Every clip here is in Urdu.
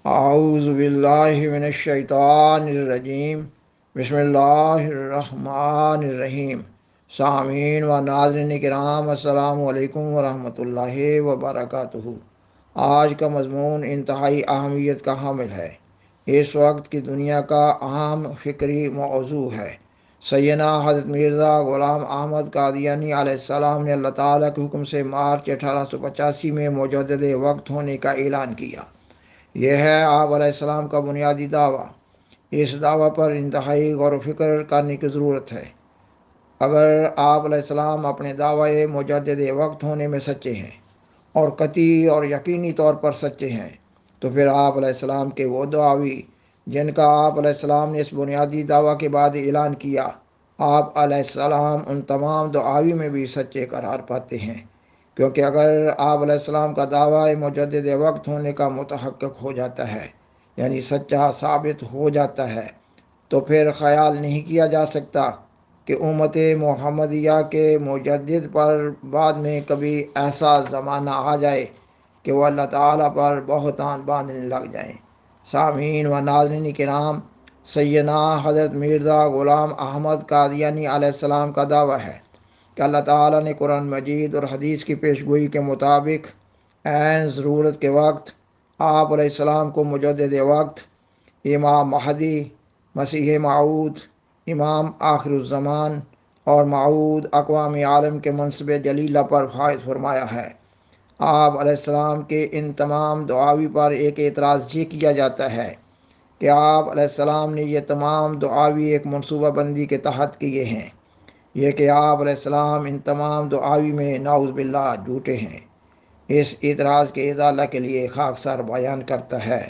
اعوذ باللہ من الشیطان الرجیم بسم اللہ الرحمن الرحیم۔ سامعین و ناظرین کرام، السلام علیکم ورحمۃ اللہ وبرکاتہ۔ آج کا مضمون انتہائی اہمیت کا حامل ہے۔ اس وقت کی دنیا کا اہم فکری موضوع ہے۔ سیدنا حضرت مرزا غلام احمد قادیانی علیہ السلام نے اللہ تعالیٰ کے حکم سے مارچ 1885 میں مجدد وقت ہونے کا اعلان کیا۔ یہ ہے آپ علیہ السلام کا بنیادی دعویٰ۔ اس دعویٰ پر انتہائی غور و فکر کرنے کی ضرورت ہے۔ اگر آپ علیہ السلام اپنے دعوی مجدد وقت ہونے میں سچے ہیں اور قطعی اور یقینی طور پر سچے ہیں، تو پھر آپ علیہ السلام کے وہ دعاوی جن کا آپ علیہ السلام نے اس بنیادی دعویٰ کے بعد اعلان کیا، آپ علیہ السلام ان تمام دعاوی میں بھی سچے قرار پاتے ہیں۔ کیونکہ اگر آپ علیہ السلام کا دعویٰ مجدد وقت ہونے کا متحقق ہو جاتا ہے، یعنی سچا ثابت ہو جاتا ہے، تو پھر خیال نہیں کیا جا سکتا کہ امت محمدیہ کے مجدد پر بعد میں کبھی ایسا زمانہ آ جائے کہ وہ اللہ تعالیٰ پر بہتان باندھنے لگ جائیں۔ سامعین و ناظرین کرام، سیدنا حضرت مرزا غلام احمد قادیانی علیہ السلام کا دعویٰ ہے کہ اللہ تعالیٰ نے قرآن مجید اور حدیث کی پیشگوئی کے مطابق عین ضرورت کے وقت آپ علیہ السلام کو مجدد وقت، امام مہدی، مسیح موعود، امام آخر الزمان اور موعود اقوام عالم کے منصب جلیلہ پر فائز فرمایا ہے۔ آپ علیہ السلام کے ان تمام دعاوی پر ایک اعتراض یہ کیا جاتا ہے کہ آپ علیہ السلام نے یہ تمام دعاوی ایک منصوبہ بندی کے تحت کیے ہیں۔ یہ کہ آپ علیہ السلام ان تمام دعاوی میں نعوذ باللہ جھوٹے ہیں۔ اس اعتراض کے ازالہ کے لیے خاکسار بیان کرتا ہے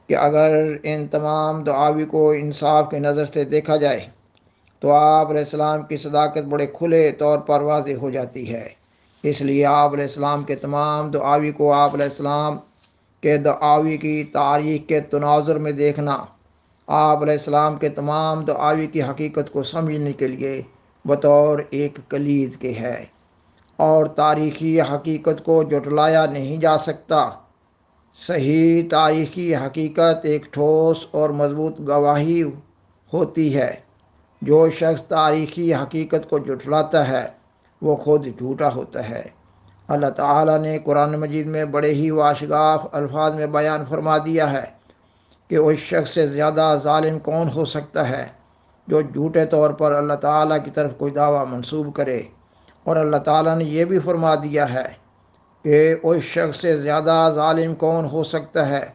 کہ اگر ان تمام دعاوی کو انصاف کی نظر سے دیکھا جائے تو آپ علیہ السلام کی صداقت بڑے کھلے طور پر واضح ہو جاتی ہے۔ اس لیے آپ علیہ السلام کے تمام دعاوی کو آپ علیہ السلام کے دعاوی کی تاریخ کے تناظر میں دیکھنا آپ علیہ السلام کے تمام دعاوی کی حقیقت کو سمجھنے کے لیے بطور ایک کلید کے ہے، اور تاریخی حقیقت کو جھٹلایا نہیں جا سکتا۔ صحیح تاریخی حقیقت ایک ٹھوس اور مضبوط گواہی ہوتی ہے۔ جو شخص تاریخی حقیقت کو جھٹلاتا ہے وہ خود جھوٹا ہوتا ہے۔ اللہ تعالیٰ نے قرآن مجید میں بڑے ہی واشگاف الفاظ میں بیان فرما دیا ہے کہ اس شخص سے زیادہ ظالم کون ہو سکتا ہے جو جھوٹے طور پر اللہ تعالیٰ کی طرف کوئی دعویٰ منسوب کرے۔ اور اللہ تعالیٰ نے یہ بھی فرما دیا ہے کہ اس شخص سے زیادہ ظالم کون ہو سکتا ہے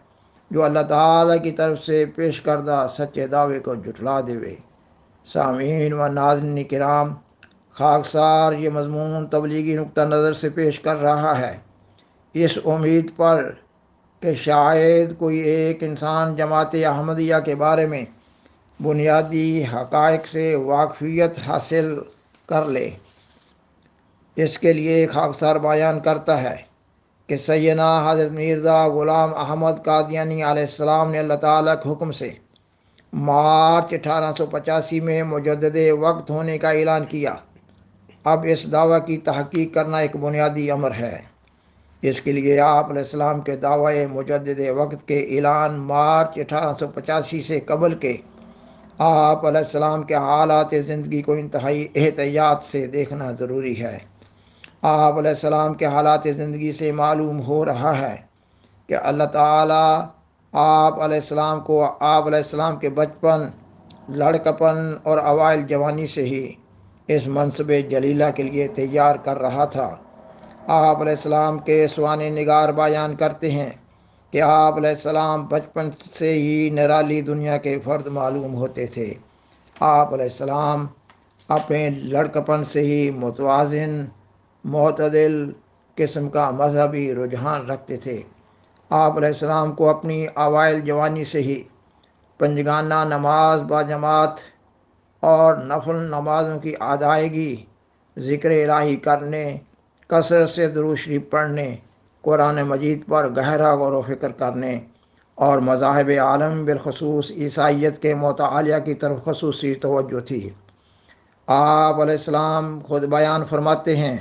جو اللہ تعالیٰ کی طرف سے پیش کردہ سچے دعوے کو جھٹلا دے۔ سامعین و ناظرین کرام، خاکسار یہ مضمون تبلیغی نقطہ نظر سے پیش کر رہا ہے، اس امید پر کہ شاید کوئی ایک انسان جماعت احمدیہ کے بارے میں بنیادی حقائق سے واقفیت حاصل کر لے۔ اس کے لیے خاکسار بیان کرتا ہے کہ سیدنا حضرت مرزا غلام احمد قادیانی علیہ السلام نے اللہ تعالیٰ کے حکم سے مارچ 1885 میں مجدد وقت ہونے کا اعلان کیا۔ اب اس دعویٰ کی تحقیق کرنا ایک بنیادی امر ہے۔ اس کے لیے آپ علیہ السلام کے دعوی مجدد وقت کے اعلان مارچ 1885 سے قبل کے آپ علیہ السلام کے حالات زندگی کو انتہائی احتیاط سے دیکھنا ضروری ہے۔ آپ علیہ السلام کے حالات زندگی سے معلوم ہو رہا ہے کہ اللہ تعالیٰ آپ علیہ السلام کے بچپن، لڑکپن اور اوائل جوانی سے ہی اس منصب جلیلہ کے لیے تیار کر رہا تھا۔ آپ علیہ السلام کے سوانح نگار بیان کرتے ہیں کہ آپ علیہ السلام بچپن سے ہی نرالی دنیا کے فرد معلوم ہوتے تھے۔ آپ علیہ السلام اپنے لڑکپن سے ہی متوازن، معتدل قسم کا مذہبی رجحان رکھتے تھے۔ آپ علیہ السلام کو اپنی اوائل جوانی سے ہی پنجگانہ نماز باجماعت اور نفل نمازوں کی ادائیگی، ذکر الہی کرنے، کثرت سے درود شریف پڑھنے، قرآن مجید پر گہرا غور و فکر کرنے اور مذاہب عالم بالخصوص عیسائیت کے مطالعہ کی طرف خصوصی توجہ تھی۔ آپ علیہ السلام خود بیان فرماتے ہیں،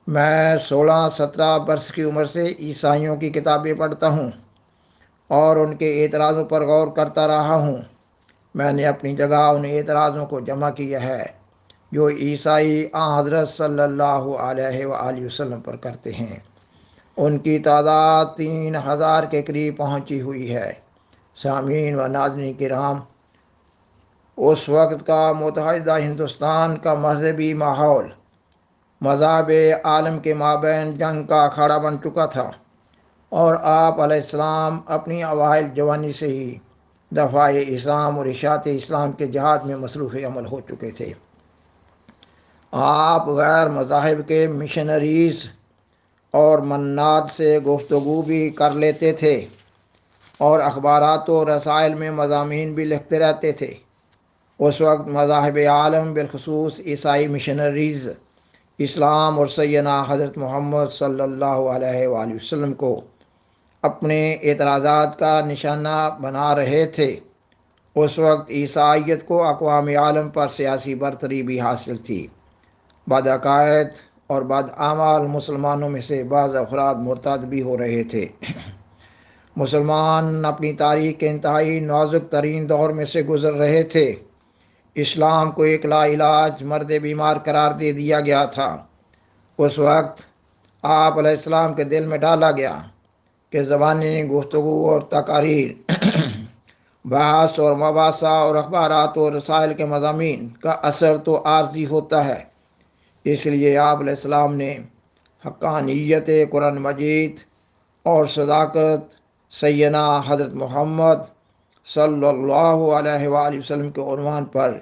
میں 16-17 برس کی عمر سے عیسائیوں کی کتابیں پڑھتا ہوں اور ان کے اعتراضوں پر غور کرتا رہا ہوں۔ میں نے اپنی جگہ ان اعتراضوں کو جمع کیا ہے جو عیسائی حضرت صلی اللہ علیہ وآلہ وسلم پر کرتے ہیں۔ ان کی تعداد 3000 کے قریب پہنچی ہوئی ہے۔ سامعین و ناظرین کرام، اس وقت کا متحدہ ہندوستان کا مذہبی ماحول مذاہب عالم کے مابین جنگ کا اکھاڑا بن چکا تھا، اور آپ علیہ السلام اپنی اوائل جوانی سے ہی دفاع اسلام اور اشاعت اسلام کے جہاد میں مصروف عمل ہو چکے تھے۔ آپ غیر مذاہب کے مشنریز اور مناد سے گفتگو بھی کر لیتے تھے اور اخبارات و رسائل میں مضامین بھی لکھتے رہتے تھے۔ اس وقت مذاہب عالم بالخصوص عیسائی مشنریز اسلام اور سیدنا حضرت محمد صلی اللہ علیہ وآلہ وسلم کو اپنے اعتراضات کا نشانہ بنا رہے تھے۔ اس وقت عیسائیت کو اقوام عالم پر سیاسی برتری بھی حاصل تھی۔ بدعقائد اور بدعمال مسلمانوں میں سے بعض افراد مرتد بھی ہو رہے تھے۔ مسلمان اپنی تاریخ کے انتہائی نازک ترین دور میں سے گزر رہے تھے۔ اسلام کو ایک لا علاج مرد بیمار قرار دے دیا گیا تھا۔ اس وقت آپ علیہ السلام کے دل میں ڈالا گیا کہ زبانی گفتگو اور تقاریر، بحث اور مباحثہ اور اخبارات اور رسائل کے مضامین کا اثر تو عارضی ہوتا ہے۔ اس لیے آپ علیہ السلام نے حقانیت قرآن مجید اور صداقت سیدنا حضرت محمد صلی اللہ علیہ وآلہ وسلم کے عنوان پر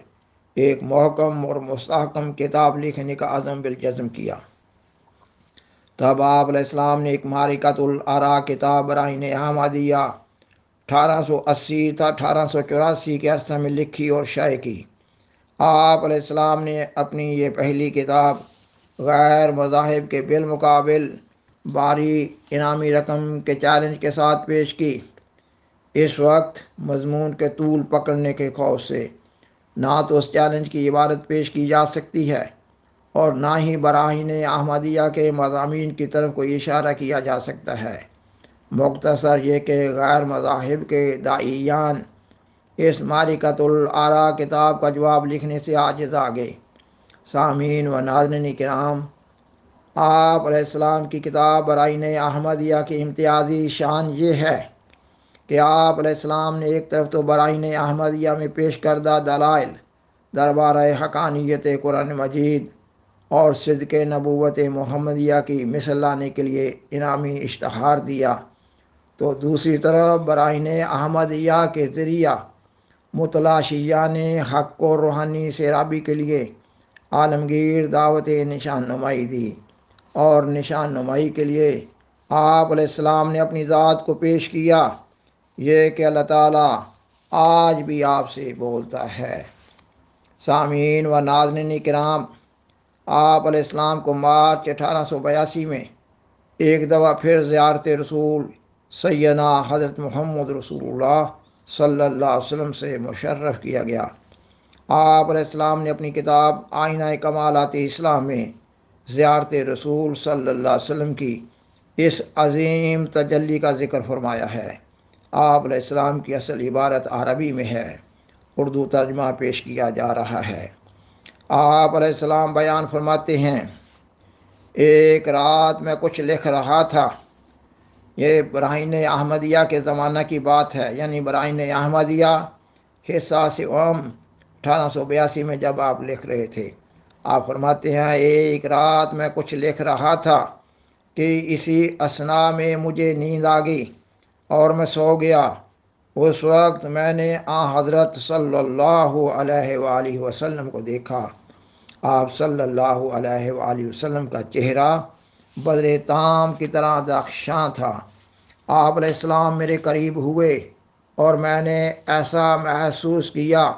ایک محکم اور مستحکم کتاب لکھنے کا عزم بالجزم کیا۔ تب آپ علیہ السلام نے ایک معرکۃ الآراء کتاب براہین احمدیہ 1880 تا 1884 کے عرصے میں لکھی اور شائع کی۔ آپ علیہ السلام نے اپنی یہ پہلی کتاب غیر مذاہب کے بالمقابل بھاری انعامی رقم کے چیلنج کے ساتھ پیش کی۔ اس وقت مضمون کے طول پکڑنے کے خوف سے نہ تو اس چیلنج کی عبارت پیش کی جا سکتی ہے اور نہ ہی براہین احمدیہ کے مضامین کی طرف کوئی اشارہ کیا جا سکتا ہے۔ مختصر یہ کہ غیر مذاہب کے داعیان اس معرکۃ الآراء کتاب کا جواب لکھنے سے عاجز آ گئے۔ سامعین و ناظرین کرام، آپ علیہ السلام کی کتاب براہین احمدیہ کی امتیازی شان یہ ہے کہ آپ علیہ السلام نے ایک طرف تو براہین احمدیہ میں پیش کردہ دلائل دربارہ حقانیت قرآن مجید اور صدق نبوت محمدیہ کی مثل لانے کے لیے انعامی اشتہار دیا، تو دوسری طرف براہین احمدیہ کے ذریعہ متلاشیان حق و روحانی سیرابی کے لیے عالمگیر دعوت نشان نمائی دی، اور نشان نمائی کے لیے آپ علیہ السلام نے اپنی ذات کو پیش کیا، یہ کہ اللہ تعالیٰ آج بھی آپ سے بولتا ہے۔ سامعین و ناظرین کرام، آپ علیہ السلام کو مارچ 1882 میں ایک دفعہ پھر زیارت رسول سیدنا حضرت محمد رسول اللہ صلی اللہ علیہ وسلم سے مشرف کیا گیا۔ آپ علیہ السلام نے اپنی کتاب آئینہ کمالات اسلام میں زیارت رسول صلی اللہ علیہ وسلم کی اس عظیم تجلی کا ذکر فرمایا ہے۔ آپ علیہ السلام کی اصل عبارت عربی میں ہے، اردو ترجمہ پیش کیا جا رہا ہے۔ آپ علیہ السلام بیان فرماتے ہیں، ایک رات میں کچھ لکھ رہا تھا۔ یہ براہین احمدیہ کے زمانہ کی بات ہے، یعنی براہین احمدیہ حصہ سوم 1882 میں جب آپ لکھ رہے تھے۔ آپ فرماتے ہیں، ایک رات میں کچھ لکھ رہا تھا کہ اسی اثناء میں مجھے نیند آ گئی اور میں سو گیا۔ اس وقت میں نے حضرت صلی اللہ علیہ وآلہ وسلم کو دیکھا۔ آپ صلی اللہ علیہ وآلہ وسلم کا چہرہ بدر تام کی طرح درخشاں تھا۔ آپ علیہ السلام میرے قریب ہوئے اور میں نے ایسا محسوس کیا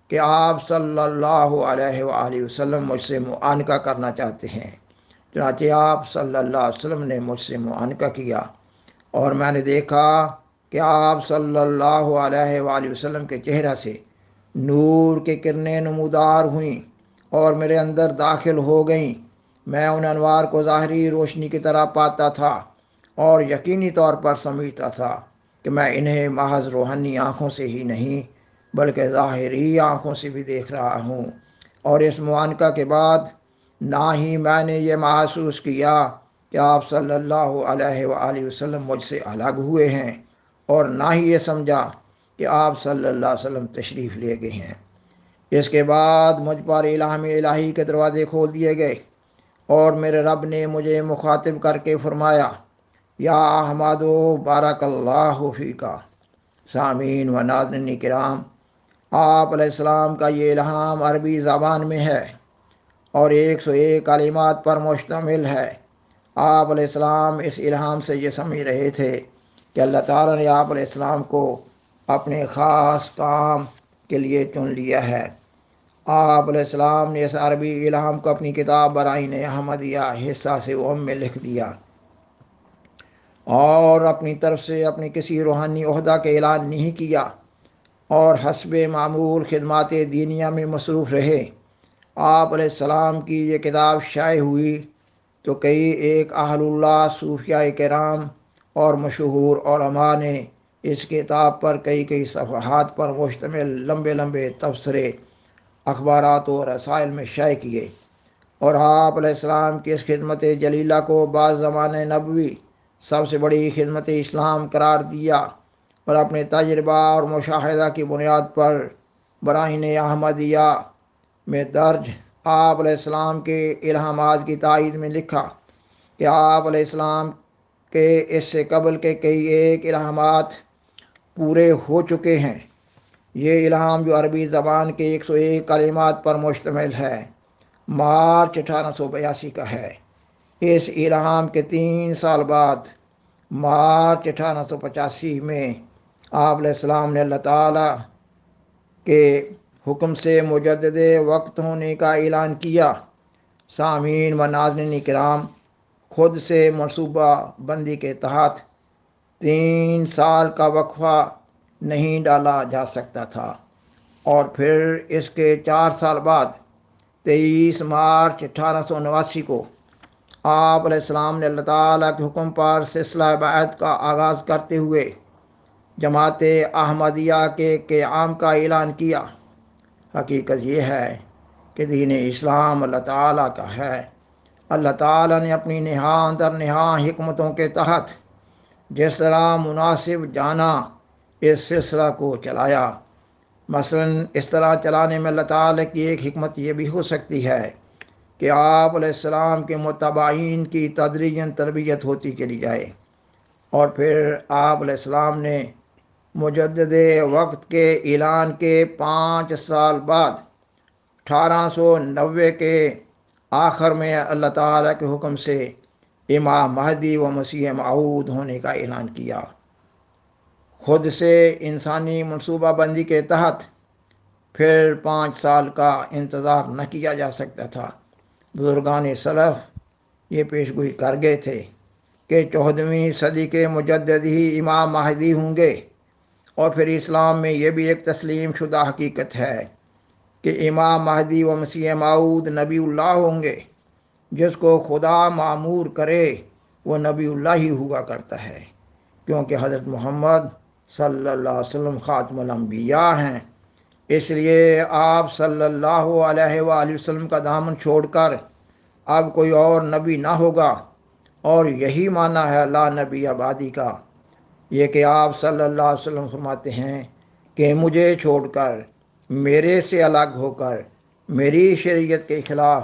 کہ آپ صلی اللہ علیہ وآلہ وسلم مجھ سے معانقہ کرنا چاہتے ہیں۔ چنانچہ آپ صلی اللہ علیہ وسلم نے مجھ سے معانقہ کیا اور میں نے دیکھا کہ آپ صلی اللہ علیہ وآلہ وسلم کے چہرہ سے نور کی کرنیں نمودار ہوئیں اور میرے اندر داخل ہو گئیں۔ میں ان انوار کو ظاہری روشنی کی طرح پاتا تھا اور یقینی طور پر سمجھتا تھا کہ میں انہیں محض روحانی آنکھوں سے ہی نہیں بلکہ ظاہری آنکھوں سے بھی دیکھ رہا ہوں، اور اس معانقہ کے بعد نہ ہی میں نے یہ محسوس کیا کہ آپ صلی اللہ علیہ وآلہ وسلم مجھ سے الگ ہوئے ہیں، اور نہ ہی یہ سمجھا کہ آپ صلی اللہ علیہ وسلم تشریف لے گئے ہیں۔ اس کے بعد مجھ پر الہام الہی کے دروازے کھول دیے گئے، اور میرے رب نے مجھے مخاطب کر کے فرمایا، یا احمد بارک اللہ فیکا۔ سامعین و ناظرین کرام، آپ علیہ السلام کا یہ الہام عربی زبان میں ہے اور 101 کلمات پر مشتمل ہے۔ آپ علیہ السلام اس الہام سے یہ سمجھ رہے تھے کہ اللہ تعالیٰ نے آپ علیہ السلام کو اپنے خاص کام کے لیے چن لیا ہے۔ آپ علیہ السلام نے اس عربی الہام کو اپنی کتاب براہین احمدیہ حصہ سے میں لکھ دیا، اور اپنی طرف سے اپنی کسی روحانی عہدہ کا اعلان نہیں کیا، اور حسب معمول خدمات دینیہ میں مصروف رہے۔ آپ علیہ السلام کی یہ کتاب شائع ہوئی تو کئی ایک اہل اللہ صوفیاء کرام اور مشہور علماء نے اس کتاب پر کئی صفحات پر مشتمل لمبے لمبے تبصرے اخبارات و رسائل میں شائع کیے، اور آپ علیہ السلام کی اس خدمت جلیلہ کو بعض زمانہ نبوی سب سے بڑی خدمت اسلام قرار دیا، اور اپنے تجربہ اور مشاہدہ کی بنیاد پر براہین احمدیہ میں درج آپ علیہ السلام کے الہامات کی تائید میں لکھا کہ آپ علیہ السلام کے اس سے قبل کے کئی ایک الہامات پورے ہو چکے ہیں۔ یہ الہام جو عربی زبان کے 101 کلمات پر مشتمل ہے، مارچ 1882 کا ہے۔ اس الہام کے 3 سال بعد مارچ 1885 میں آپ علیہ السلام نے اللہ تعالیٰ کے حکم سے مجدد وقت ہونے کا اعلان کیا۔ سامعین و ناظرین کرام، خود سے منصوبہ بندی کے تحت 3 سال کا وقفہ نہیں ڈالا جا سکتا تھا، اور پھر اس کے 4 سال بعد 23 مارچ 1889 کو آپ علیہ السلام نے اللہ تعالیٰ کے حکم پر سلسلہ بیعت کا آغاز کرتے ہوئے جماعت احمدیہ کے قیام کا اعلان کیا۔ حقیقت یہ ہے کہ دین اسلام اللہ تعالیٰ کا ہے۔ اللہ تعالیٰ نے اپنی نہاں در نہاں حکمتوں کے تحت جس طرح مناسب جانا اس سلسلہ کو چلایا۔ مثلاً اس طرح چلانے میں اللہ تعالیٰ کی ایک حکمت یہ بھی ہو سکتی ہے کہ آپ علیہ السلام کے متبعین کی تدریجاً تربیت ہوتی چلی جائے، اور پھر آپ علیہ السلام نے مجدد وقت کے اعلان کے 5 سال بعد 1890 کے آخر میں اللہ تعالیٰ کے حکم سے امام مہدی و مسیح موعود ہونے کا اعلان کیا۔ خود سے انسانی منصوبہ بندی کے تحت پھر 5 سال کا انتظار نہ کیا جا سکتا تھا۔ بزرگان سلف یہ پیشگوئی کر گئے تھے کہ 14ویں صدی کے مجدد ہی امام مہدی ہوں گے، اور پھر اسلام میں یہ بھی ایک تسلیم شدہ حقیقت ہے کہ امام مہدی و مسیح موعود نبی اللہ ہوں گے۔ جس کو خدا معمور کرے وہ نبی اللہ ہی ہوا کرتا ہے، کیونکہ حضرت محمد صلی اللہ علیہ وسلم خاتم الانبیاء ہیں۔ اس لیے آپ صلی اللہ علیہ وآلہ وسلم کا دامن چھوڑ کر اب کوئی اور نبی نہ ہوگا، اور یہی معنی ہے لا نبی بعدی کا، یہ کہ آپ صلی اللہ علیہ وسلم فرماتے ہیں کہ مجھے چھوڑ کر، میرے سے الگ ہو کر میری شریعت کے خلاف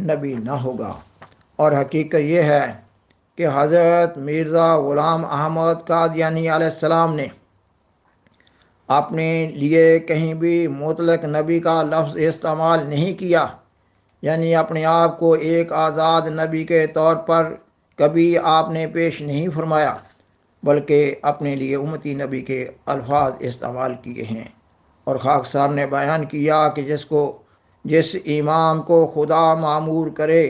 نبی نہ ہوگا۔ اور حقیقت یہ ہے کہ حضرت مرزا غلام احمد قادیانی علیہ السلام نے اپنے لیے کہیں بھی مطلق نبی کا لفظ استعمال نہیں کیا، یعنی اپنے آپ کو ایک آزاد نبی کے طور پر کبھی آپ نے پیش نہیں فرمایا، بلکہ اپنے لیے امتی نبی کے الفاظ استعمال کیے ہیں۔ اور خاکسار نے بیان کیا کہ جس امام کو خدا معمور کرے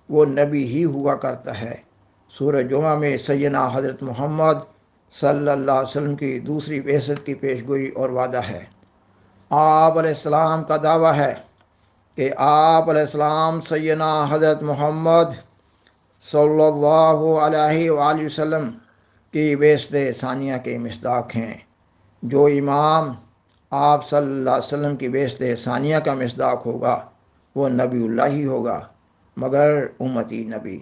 وہ نبی ہی ہوا کرتا ہے۔ سورہ جمعہ میں سیدنا حضرت محمد صلی اللہ علیہ وسلم کی دوسری بعثت کی پیشگوئی اور وعدہ ہے۔ آپ علیہ السلام کا دعویٰ ہے کہ آپ علیہ السلام سیدنا حضرت محمد صلی اللہ علیہ وآلہ وسلم کی بیست ثانیہ کے مصداق ہیں۔ جو امام آپ صلی اللہ علیہ وسلم کی بیست ثانیہ کا مصداق ہوگا وہ نبی اللہ ہی ہوگا، مگر امتی نبی۔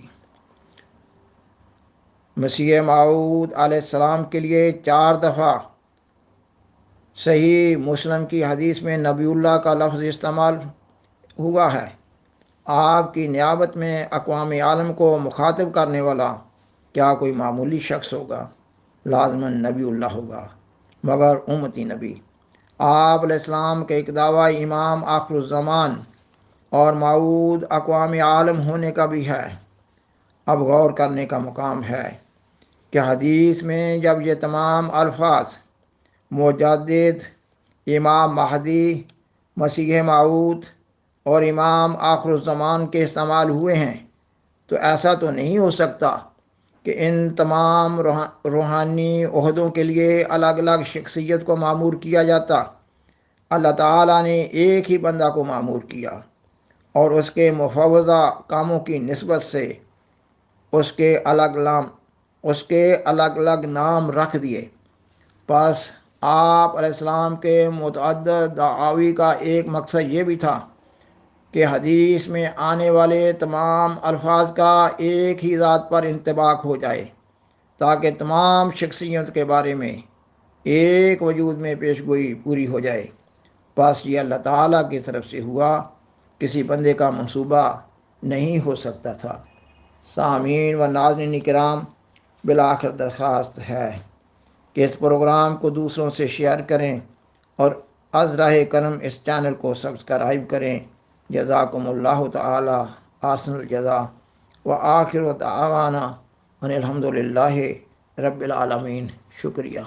مسیح موعود علیہ السلام کے لیے 4 دفعہ صحیح مسلم کی حدیث میں نبی اللہ کا لفظ استعمال ہوا ہے۔ آپ کی نیابت میں اقوام عالم کو مخاطب کرنے والا کیا کوئی معمولی شخص ہوگا؟ لازماً نبی اللہ ہوگا، مگر امتی نبی۔ آپ علیہ السلام کا ایک دعویٰ امام آخر الزمان اور موعود اقوام عالم ہونے کا بھی ہے۔ اب غور کرنے کا مقام ہے کہ حدیث میں جب یہ تمام الفاظ مجدد، امام مہدی، مسیح موعود اور امام آخر الزمان کے استعمال ہوئے ہیں تو ایسا تو نہیں ہو سکتا کہ ان تمام روحانی عہدوں کے لیے الگ الگ شخصیت کو معمور کیا جاتا۔ اللہ تعالیٰ نے ایک ہی بندہ کو معمور کیا اور اس کے مفوضہ کاموں کی نسبت سے اس کے الگ الگ نام رکھ دیے۔ پس آپ علیہ السلام کے متعدد دعاوی کا ایک مقصد یہ بھی تھا کہ حدیث میں آنے والے تمام الفاظ کا ایک ہی ذات پر انطباق ہو جائے، تاکہ تمام شخصیت کے بارے میں ایک وجود میں پیش گوئی پوری ہو جائے۔ بس یہ اللہ تعالیٰ کی طرف سے ہوا، کسی بندے کا منصوبہ نہیں ہو سکتا تھا۔ سامعین و ناظرین کرام، بالآخر درخواست ہے کہ اس پروگرام کو دوسروں سے شیئر کریں اور از راہ کرم اس چینل کو سبسکرائب کریں۔ جزاکم اللہ تعالی احسن الجزا وآخر دعوانا ان الحمد للہ رب العالمین۔ شکریہ۔